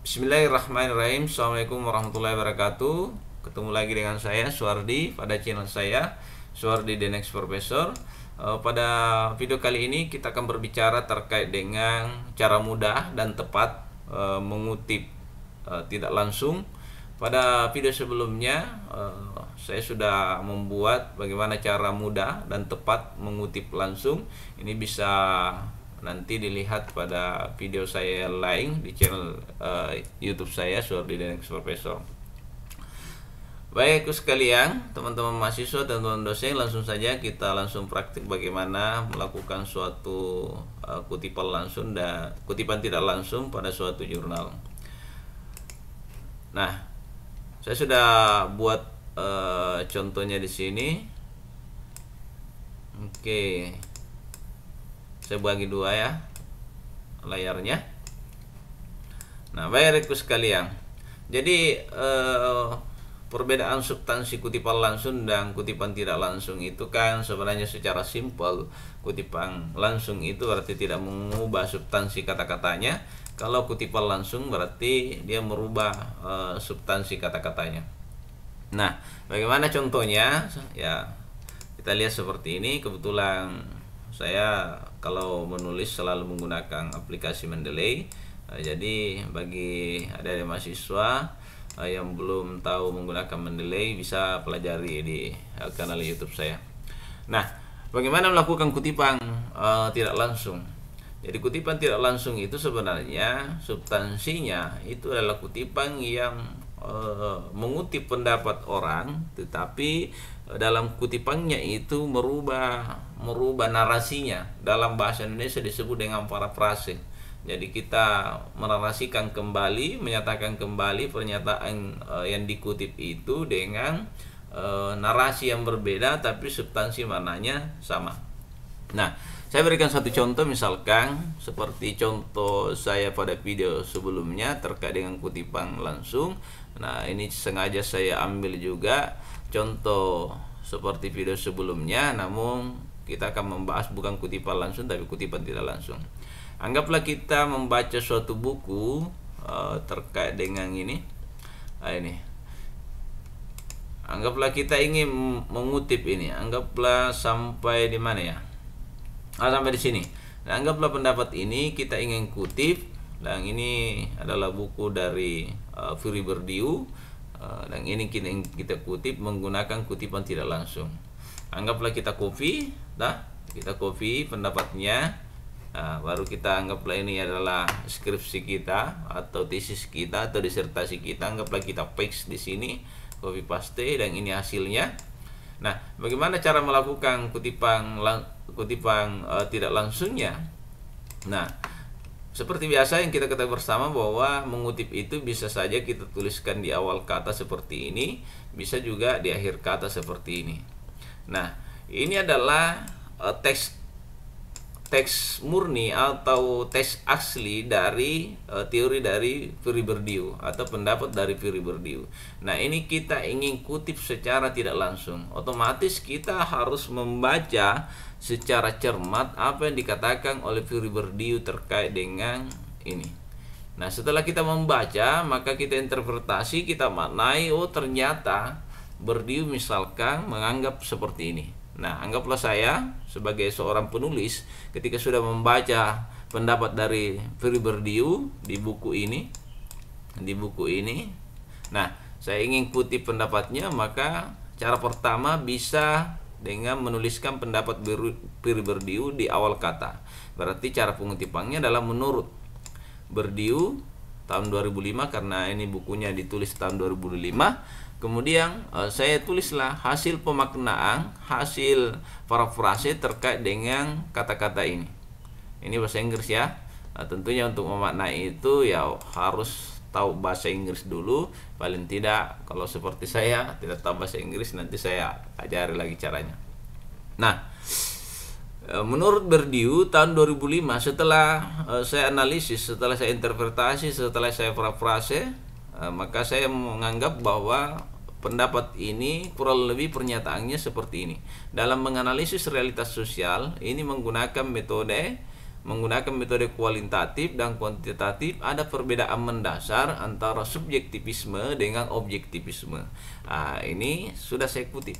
Bismillahirrahmanirrahim. Assalamualaikum warahmatullahi wabarakatuh. Ketemu lagi dengan saya Suwardi pada channel saya Suwardi The Next Professor. Pada video kali ini kita akan berbicara terkait dengan cara mudah dan tepat mengutip tidak langsung. Pada video sebelumnya saya sudah membuat bagaimana cara mudah dan tepat mengutip langsung. Ini bisa nanti dilihat pada video saya lain di channel YouTube saya Suwardi The Next Professor. Baik sekalian, teman-teman mahasiswa dan teman-teman dosen, langsung saja kita langsung praktik bagaimana melakukan suatu kutipan langsung dan kutipan tidak langsung pada suatu jurnal. Nah, saya sudah buat contohnya di sini. Oke. Saya bagi dua ya layarnya. Nah, baikku sekalian. Jadi perbedaan substansi kutipan langsung dan kutipan tidak langsung itu kan sebenarnya secara simpel. Kutipan langsung itu berarti tidak mengubah substansi kata-katanya. Kalau kutipan langsung berarti dia merubah substansi kata-katanya. Nah, bagaimana contohnya? Ya, kita lihat seperti ini. Kebetulan saya kalau menulis selalu menggunakan aplikasi Mendeley. Jadi bagi adik-adik mahasiswa yang belum tahu menggunakan Mendeley bisa pelajari di kanal YouTube saya. Nah, bagaimana melakukan kutipan tidak langsung? Jadi kutipan tidak langsung itu sebenarnya substansinya itu adalah kutipan yang mengutip pendapat orang, tetapi dalam kutipannya itu merubah narasinya. Dalam bahasa Indonesia disebut dengan parafrase. Jadi kita menarasikan kembali, menyatakan kembali pernyataan yang dikutip itu dengan narasi yang berbeda, tapi substansi maknanya sama. Nah, saya berikan satu contoh, misalkan seperti contoh saya pada video sebelumnya terkait dengan kutipan langsung. Nah, ini sengaja saya ambil juga contoh seperti video sebelumnya, namun kita akan membahas bukan kutipan langsung tapi kutipan tidak langsung. Anggaplah kita membaca suatu buku terkait dengan ini. Ini. Anggaplah kita ingin mengutip ini. Anggaplah sampai di mana ya? Sampai di sini. Nah, anggaplah pendapat ini kita ingin kutip, dan ini adalah buku dari Fury Berdiu, dan ini kita kutip menggunakan kutipan tidak langsung. Anggaplah kita copy, kita copy pendapatnya. Nah, baru kita anggaplah ini adalah skripsi kita atau tesis kita atau disertasi kita. Anggaplah kita paste di sini, copy paste, dan ini hasilnya. Nah, bagaimana cara melakukan kutipan tidak langsungnya? Nah, seperti biasa yang kita ketahui bersama bahwa mengutip itu bisa saja kita tuliskan di awal kata seperti ini, bisa juga di akhir kata seperti ini. Nah, ini adalah teks murni atau teks asli dari teori dari Fury Berdiu atau pendapat dari Fury Berdiu. Nah, ini kita ingin kutip secara tidak langsung. Otomatis kita harus membaca secara cermat apa yang dikatakan oleh Fury Berdiu terkait dengan ini. Nah, setelah kita membaca, maka kita interpretasi, kita maknai, oh ternyata Berdiu misalkan menganggap seperti ini. Nah, anggaplah saya sebagai seorang penulis ketika sudah membaca pendapat dari Fury Berdiu di buku ini. Nah, saya ingin kutip pendapatnya, maka cara pertama bisa dengan menuliskan pendapat Fury Berdiu di awal kata. Berarti cara pengutipannya adalah menurut Berdiu tahun 2005, karena ini bukunya ditulis tahun 2005. Kemudian saya tulislah hasil pemaknaan, hasil parafrase terkait dengan kata-kata ini. Ini bahasa Inggris ya. Nah, tentunya untuk memaknai itu ya harus tahu bahasa Inggris dulu. Paling tidak kalau seperti saya tidak tahu bahasa Inggris, nanti saya ajari lagi caranya. Nah, menurut Berdiu tahun 2005, setelah saya analisis, setelah saya interpretasi, setelah saya parafrase, maka saya menganggap bahwa pendapat ini kurang lebih pernyataannya seperti ini. Dalam menganalisis realitas sosial, ini menggunakan metode menggunakan metode kualitatif dan kuantitatif, ada perbedaan mendasar antara subjektivisme dengan objektivisme. Nah, ini sudah saya kutip.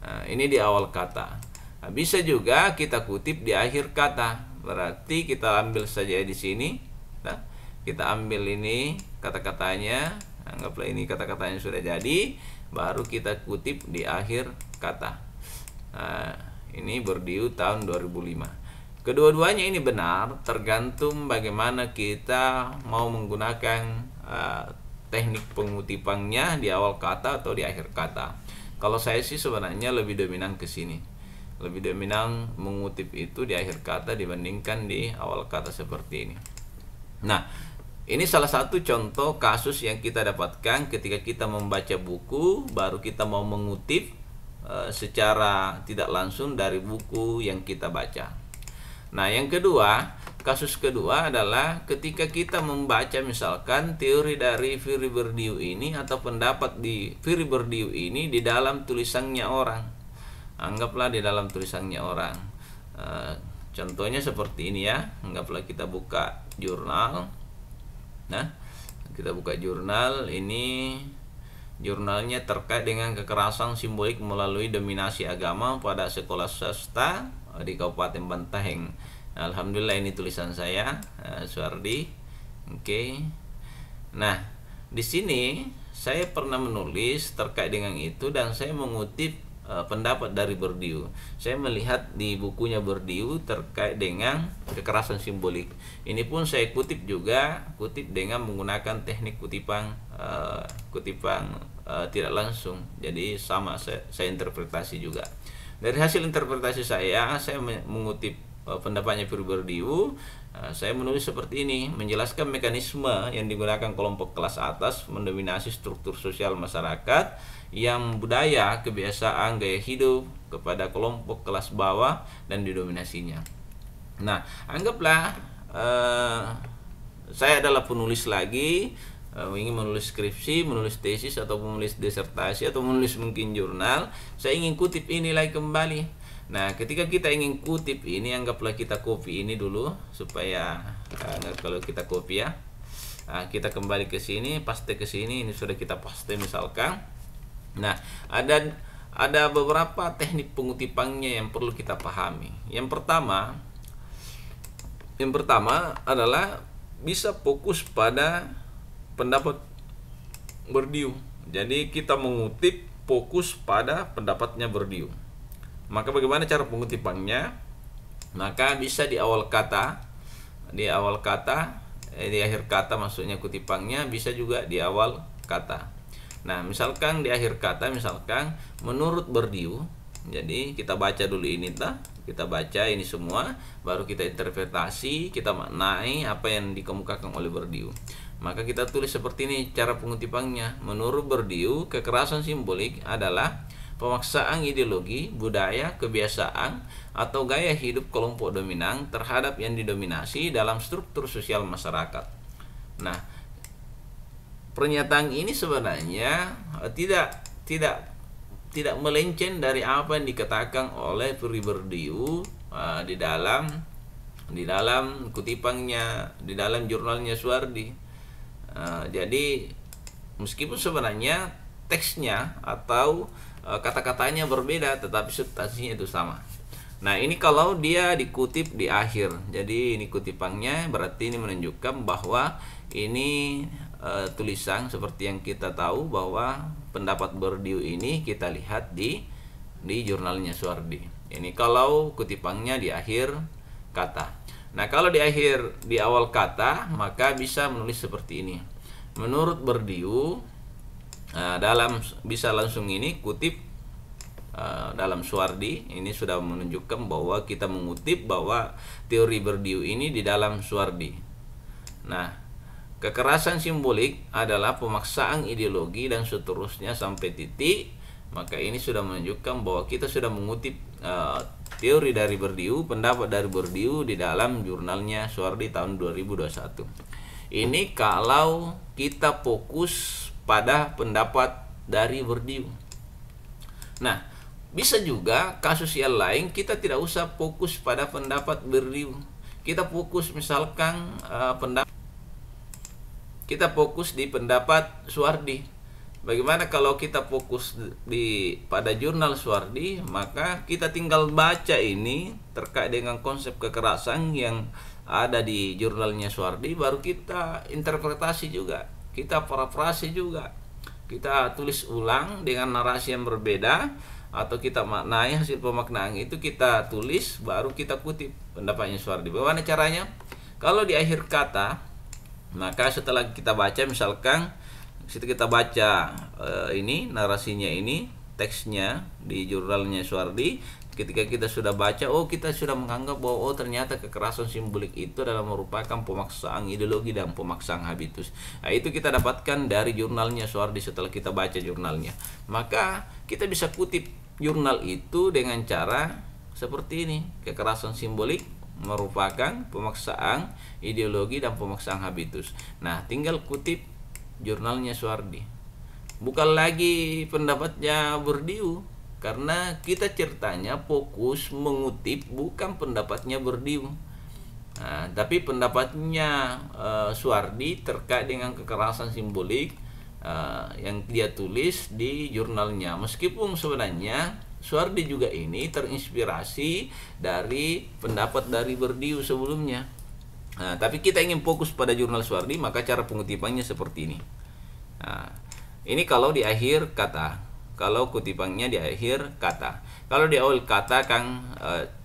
Nah, ini di awal kata. Nah, bisa juga kita kutip di akhir kata. Berarti kita ambil saja di sini. Nah, kita ambil ini kata-katanya. Anggaplah ini kata-katanya sudah jadi. Baru kita kutip di akhir kata. Nah, ini Bourdieu tahun 2005. Kedua-duanya ini benar, tergantung bagaimana kita mau menggunakan teknik pengutipannya di awal kata atau di akhir kata. Kalau saya sih sebenarnya lebih dominan ke sini. Lebih dominan mengutip itu di akhir kata dibandingkan di awal kata seperti ini. Nah, ini salah satu contoh kasus yang kita dapatkan ketika kita membaca buku, baru kita mau mengutip secara tidak langsung dari buku yang kita baca. Nah, yang kedua, kasus kedua adalah ketika kita membaca misalkan teori dari Thierry Bourdieu ini atau pendapat di Thierry Bourdieu ini di dalam tulisannya orang. Anggaplah di dalam tulisannya orang. Contohnya seperti ini ya. Anggaplah kita buka jurnal. Nah, kita buka jurnal ini. Jurnalnya terkait dengan kekerasan simbolik melalui dominasi agama pada sekolah swasta di Kabupaten Bantaeng. Alhamdulillah ini tulisan saya, Suardi. Oke. Nah, di sini saya pernah menulis terkait dengan itu dan saya mengutip pendapat dari Bourdieu. Saya melihat di bukunya Bourdieu terkait dengan kekerasan simbolik. Ini pun saya kutip juga, kutip dengan menggunakan teknik kutipan tidak langsung. Jadi sama saya interpretasi juga. Dari hasil interpretasi saya mengutip pendapatnya Thierry Bourdieu. Saya menulis seperti ini, menjelaskan mekanisme yang digunakan kelompok kelas atas mendominasi struktur sosial masyarakat yang budaya, kebiasaan, gaya hidup kepada kelompok kelas bawah dan didominasinya. Nah, anggaplah saya adalah penulis lagi, ingin menulis skripsi, menulis tesis atau menulis disertasi atau menulis mungkin jurnal, saya ingin kutip ini lagi kembali. Nah, ketika kita ingin kutip ini, anggaplah kita copy ini dulu supaya kalau kita copy ya, kita kembali ke sini, paste ke sini, ini sudah kita paste misalkan. Nah, ada beberapa teknik pengutipannya yang perlu kita pahami. Yang pertama adalah bisa fokus pada pendapat Bourdieu. Jadi kita mengutip fokus pada pendapatnya Bourdieu. Maka bagaimana cara pengutipannya? Maka bisa di awal kata, di akhir kata maksudnya kutipannya, bisa juga di awal kata. Nah, misalkan di akhir kata, misalkan menurut Bourdieu. Jadi kita baca dulu ini kita baca ini semua, baru kita interpretasi, kita maknai apa yang dikemukakan oleh Bourdieu. Maka kita tulis seperti ini cara pengutipannya. Menurut Bourdieu, kekerasan simbolik adalah pemaksaan ideologi, budaya, kebiasaan, atau gaya hidup kelompok dominan terhadap yang didominasi dalam struktur sosial masyarakat. Nah, pernyataan ini sebenarnya tidak melenceng dari apa yang dikatakan oleh Thierry Bourdieu di dalam kutipannya, di dalam jurnalnya Suardi. Jadi meskipun sebenarnya teksnya atau kata-katanya berbeda, tetapi substansinya itu sama. Nah, ini kalau dia dikutip di akhir. Jadi ini kutipannya, berarti ini menunjukkan bahwa ini tulisan seperti yang kita tahu bahwa pendapat Bourdieu ini kita lihat di jurnalnya Suardi. Ini kalau kutipannya di akhir kata. Nah, kalau di awal kata, maka bisa menulis seperti ini. Menurut Bourdieu, bisa langsung ini kutip dalam Suardi. Ini sudah menunjukkan bahwa kita mengutip bahwa teori Bourdieu ini di dalam Suardi. Nah, kekerasan simbolik adalah pemaksaan ideologi dan seterusnya sampai titik. Maka ini sudah menunjukkan bahwa kita sudah mengutip teori dari Bourdieu, pendapat dari Bourdieu di dalam jurnalnya Suardi tahun 2021. Ini kalau kita fokus pada pendapat dari Bourdieu. Nah, bisa juga kasus yang lain kita tidak usah fokus pada pendapat Bourdieu. kita fokus misalkan kita fokus di pendapat Suwardi. Bagaimana kalau kita fokus pada jurnal Suwardi, maka kita tinggal baca ini terkait dengan konsep kekerasan yang ada di jurnalnya Suwardi, baru kita interpretasi juga, kita parafrase juga, kita tulis ulang dengan narasi yang berbeda, atau kita maknai hasil pemaknaan itu kita tulis, baru kita kutip pendapatnya Suwardi. Bagaimana caranya? Kalau di akhir kata, maka setelah kita baca, misalkan kita baca ini narasinya, ini teksnya di jurnalnya Suwardi, ketika kita sudah baca, kita sudah menganggap bahwa ternyata kekerasan simbolik itu adalah merupakan pemaksaan ideologi dan pemaksaan habitus. Nah, itu kita dapatkan dari jurnalnya Suwardi setelah kita baca jurnalnya. Maka kita bisa kutip jurnal itu dengan cara seperti ini. Kekerasan simbolik merupakan pemaksaan ideologi dan pemaksaan habitus. Nah, tinggal kutip jurnalnya Suwardi, bukan lagi pendapatnya Bourdieu, karena kita ceritanya fokus mengutip bukan pendapatnya Bourdieu, tapi pendapatnya Suwardi terkait dengan kekerasan simbolik yang dia tulis di jurnalnya. Meskipun sebenarnya Suwardi juga ini terinspirasi dari pendapat dari Bourdieu sebelumnya. Tapi kita ingin fokus pada jurnal Suwardi, maka cara pengutipannya seperti ini. Ini kalau di akhir kata, kalau kutipannya di akhir kata. Kalau di awal kata kan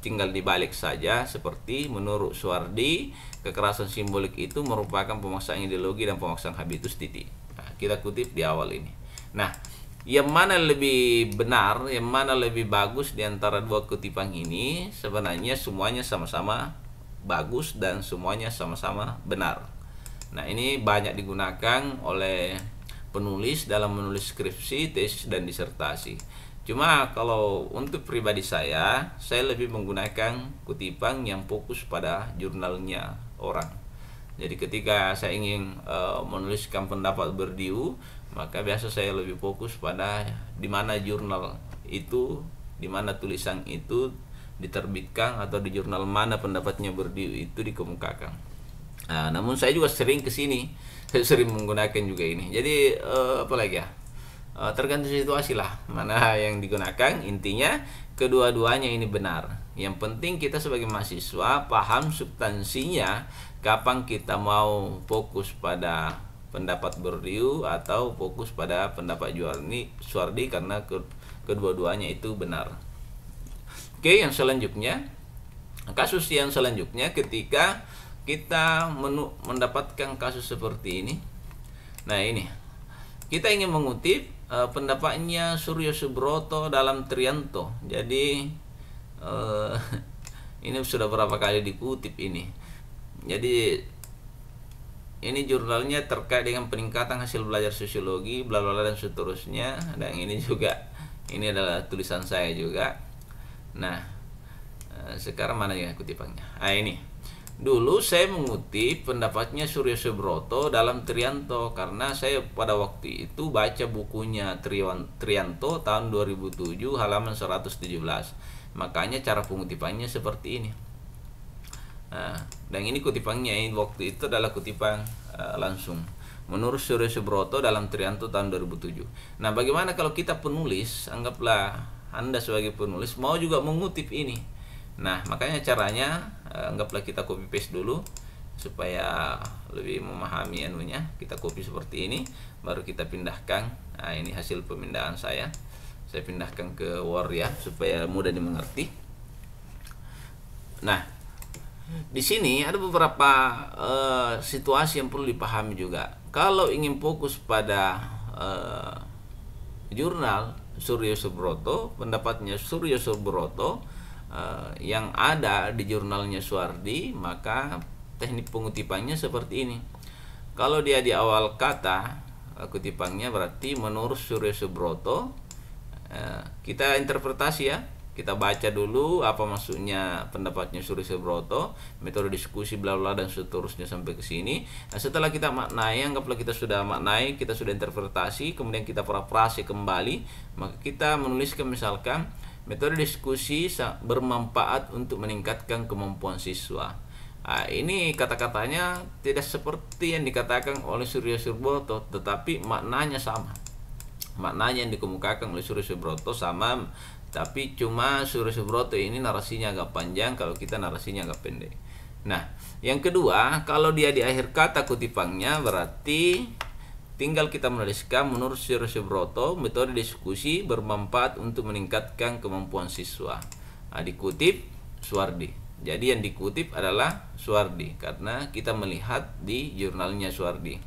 tinggal dibalik saja, seperti menurut Suwardi kekerasan simbolik itu merupakan pemaksaan ideologi dan pemaksaan habitus titik. Kita kutip di awal ini. Nah, yang mana lebih benar, yang mana lebih bagus di antara dua kutipan ini? Sebenarnya semuanya sama-sama bagus dan semuanya sama-sama benar. Nah, ini banyak digunakan oleh penulis dalam menulis skripsi, tesis, dan disertasi. Cuma kalau untuk pribadi saya lebih menggunakan kutipan yang fokus pada jurnalnya orang. Jadi ketika saya ingin menuliskan pendapat Bourdieu, maka biasa saya lebih fokus pada di mana jurnal itu, di mana tulisan itu diterbitkan, atau di jurnal mana pendapatnya Bourdieu itu dikemukakan. Namun saya juga sering kesini, saya sering menggunakan juga ini. Jadi apalagi ya, tergantung situasi lah mana yang digunakan. Intinya kedua-duanya ini benar. Yang penting kita sebagai mahasiswa paham substansinya, kapan kita mau fokus pada pendapat Bourdieu atau fokus pada pendapat Suwardi, karena kedua-duanya itu benar. Oke, yang selanjutnya, kasus yang selanjutnya ketika kita mendapatkan kasus seperti ini. Nah, ini kita ingin mengutip pendapatnya Suryo Subroto dalam Trianto. Jadi ini sudah berapa kali dikutip ini. Jadi ini jurnalnya terkait dengan peningkatan hasil belajar sosiologi, bla bla bla dan seterusnya. Dan ini juga, ini adalah tulisan saya juga. Nah, sekarang mana ya kutipannya? Ini. Dulu saya mengutip pendapatnya Suryo Subroto dalam Trianto, karena saya pada waktu itu baca bukunya Trianto tahun 2007 halaman 117. Makanya cara pengutipannya seperti ini. Dan ini kutipannya, ini waktu itu adalah kutipan langsung menurut Suryo Subroto dalam Trianto tahun 2007. Nah, bagaimana kalau kita penulis, anggaplah Anda sebagai penulis mau juga mengutip ini. Nah, makanya caranya anggaplah kita copy paste dulu supaya lebih memahami anunya. Kita copy seperti ini, baru kita pindahkan. Nah, ini hasil pemindahan saya pindahkan ke Word ya, supaya mudah dimengerti. Nah, di sini ada beberapa situasi yang perlu dipahami juga. Kalau ingin fokus pada jurnal Suryo Subroto, pendapatnya Suryo Subroto yang ada di jurnalnya Suwardi, maka teknik pengutipannya seperti ini. Kalau dia di awal kata, kutipannya berarti menurut Suryo Subroto. Kita interpretasi ya, kita baca dulu apa maksudnya pendapatnya Suryo Subroto, metode diskusi bla bla dan seterusnya sampai ke sini. Nah, setelah kita maknai, anggaplah kita sudah maknai, kita sudah interpretasi, kemudian kita parafrase kembali, maka kita menuliskan misalkan metode diskusi bermanfaat untuk meningkatkan kemampuan siswa. Nah, ini kata-katanya tidak seperti yang dikatakan oleh Suryo Subroto, tetapi maknanya sama. Maknanya yang dikemukakan oleh Suryo Subroto sama, tapi cuma Suryo Subroto ini narasinya agak panjang, kalau kita narasinya agak pendek. Nah, yang kedua, kalau dia di akhir kata kutipannya, berarti tinggal kita menuliskan menurut Suryo Subroto metode diskusi bermanfaat untuk meningkatkan kemampuan siswa. Nah, dikutip Suwardi. Jadi yang dikutip adalah Suwardi karena kita melihat di jurnalnya Suwardi.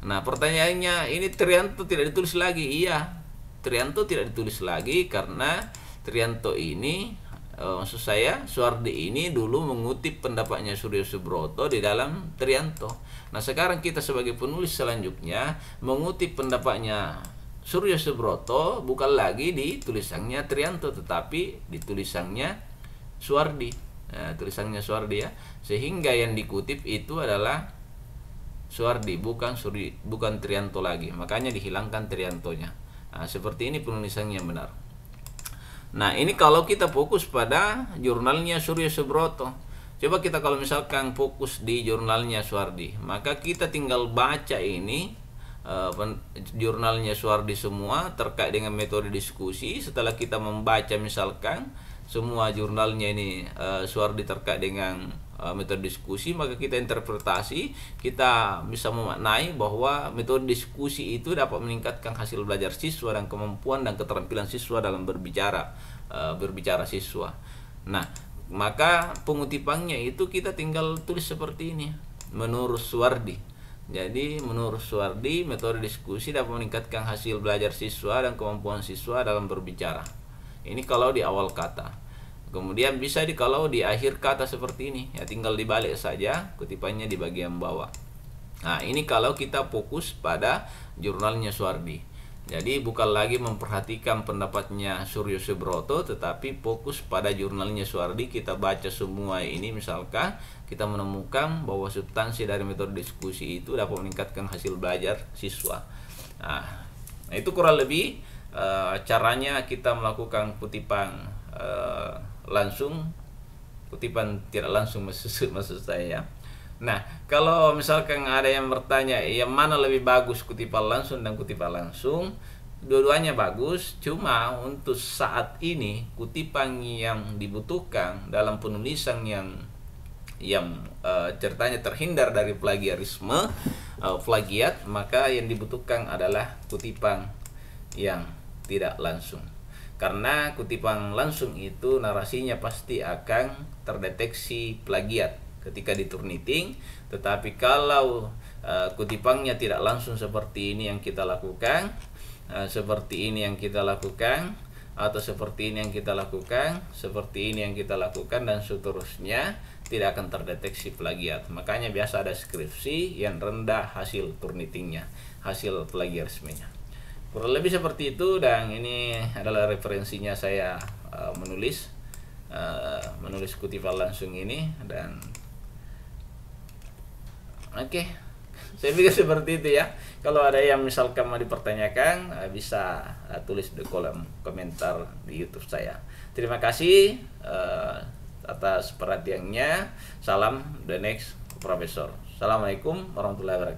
Nah, pertanyaannya, ini Trianto tidak ditulis lagi. Iya, Trianto tidak ditulis lagi karena Trianto ini maksud saya Suwardi ini dulu mengutip pendapatnya Suryo Subroto di dalam Trianto. Nah, sekarang kita sebagai penulis selanjutnya mengutip pendapatnya Suryo Subroto bukan lagi di tulisannya Trianto tetapi di tulisannya Suwardi. Nah, tulisannya Suwardi ya. Sehingga yang dikutip itu adalah Suwardi, bukan Trianto lagi. Makanya dihilangkan Triantonya. Nah, seperti ini penulisannya yang benar. Nah, ini kalau kita fokus pada jurnalnya Suryo Subroto. Coba kita kalau misalkan fokus di jurnalnya Suwardi, maka kita tinggal baca ini jurnalnya Suwardi semua terkait dengan metode diskusi. Setelah kita membaca misalkan semua jurnalnya ini Suwardi terkait dengan metode diskusi, maka kita interpretasi, kita bisa memaknai bahwa metode diskusi itu dapat meningkatkan hasil belajar siswa dan kemampuan dan keterampilan siswa dalam berbicara siswa. Nah, maka pengutipannya itu kita tinggal tulis seperti ini, menurut Suwardi. Jadi menurut Suwardi metode diskusi dapat meningkatkan hasil belajar siswa dan kemampuan siswa dalam berbicara. Ini kalau di awal kata. Kemudian bisa kalau di akhir kata seperti ini, ya tinggal dibalik saja kutipannya di bagian bawah. Nah, ini kalau kita fokus pada jurnalnya Suwardi. Jadi bukan lagi memperhatikan pendapatnya Suryo Subroto, tetapi fokus pada jurnalnya Suwardi. Kita baca semua ini, misalkan kita menemukan bahwa substansi dari metode diskusi itu dapat meningkatkan hasil belajar siswa. Nah, itu kurang lebih caranya kita melakukan kutipan langsung, kutipan tidak langsung maksud saya. Nah, kalau misalkan ada yang bertanya yang mana lebih bagus, kutipan langsung dan kutipan langsung, dua-duanya bagus. Cuma untuk saat ini kutipan yang dibutuhkan dalam penulisan yang ceritanya terhindar dari plagiarisme, plagiat, maka yang dibutuhkan adalah kutipan yang tidak langsung. Karena kutipan langsung itu narasinya pasti akan terdeteksi plagiat ketika di Turnitin. Tetapi kalau kutipannya tidak langsung seperti ini yang kita lakukan, seperti ini yang kita lakukan, atau seperti ini yang kita lakukan, seperti ini yang kita lakukan, dan seterusnya, tidak akan terdeteksi plagiat. Makanya biasa ada skripsi yang rendah hasil Turnitinnya, hasil plagiarismenya. Kurang lebih seperti itu, dan ini adalah referensinya saya menulis kutipan langsung ini. Dan oke, saya pikir seperti itu ya. Kalau ada yang misalkan mau dipertanyakan, bisa tulis di kolom komentar di YouTube saya. Terima kasih atas perhatiannya. Salam The Next Professor. Assalamualaikum warahmatullahi wabarakatuh.